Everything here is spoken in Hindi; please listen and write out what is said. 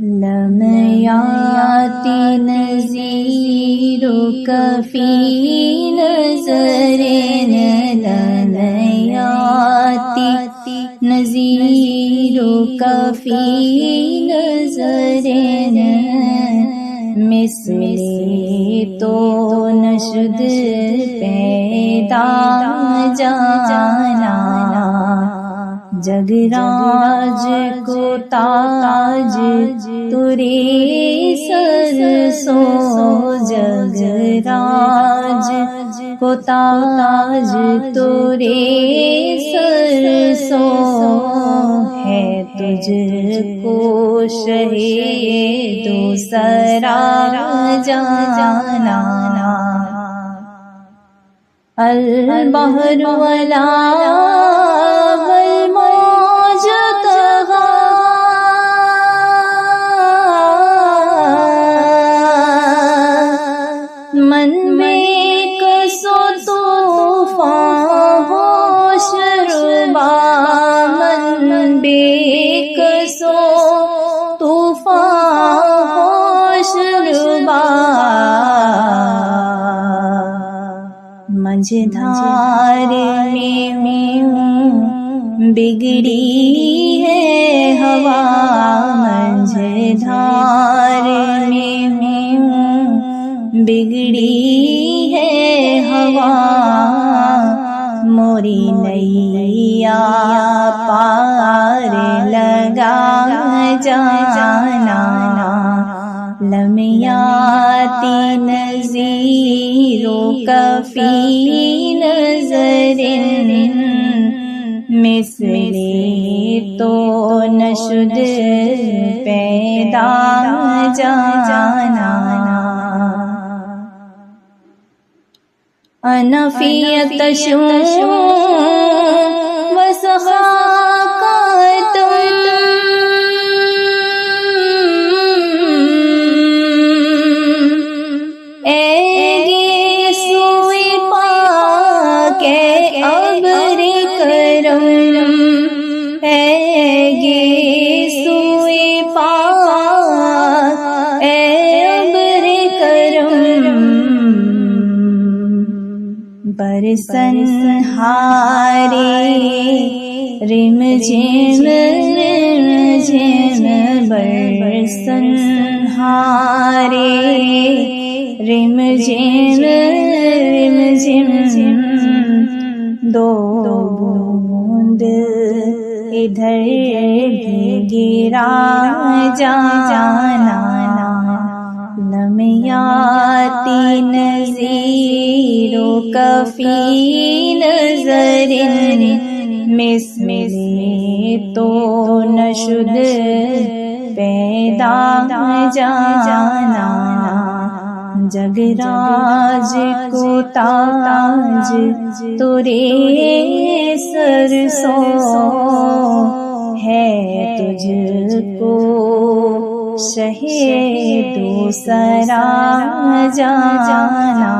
लमयाती नज़ीरो कफ़ी नज़रेन लमयाती नज़ीरो कफ़ी नज़रेन मिसले तो नशुद पैदा जाना जगराज को ताज तुरे सर सो जगराज को ताज तुरे सर सो है तुझको शहीदो सरा जाना अल बहर वला मन में कसो तूफान होश रुबा मन बेकसो तूफान होश रुबा मझधार में हूँ बिगड़ी है हवा मझधार में हूँ बिगड़ी है हवा मोरी नैया पार लगा जाना लमयाती नज़ीरो कफ़ी नज़रेन मिसले तो नशुद पैदा जाना अनफियत शू वसहाकतुम एगे सुई पाके अबरे करम एगे सुई पाके अबरे करम बरसन हारे रिम झिम बरसन हारे रिम झिम दो बूंद इधर भी गिरा जाना लमयाती नज़ीरो कफ़ी नज़रेन मिसले तो नशुद पैदा जाना जगराज को ताज तुरे सर सो है तुझको शहीदो सरा जाना।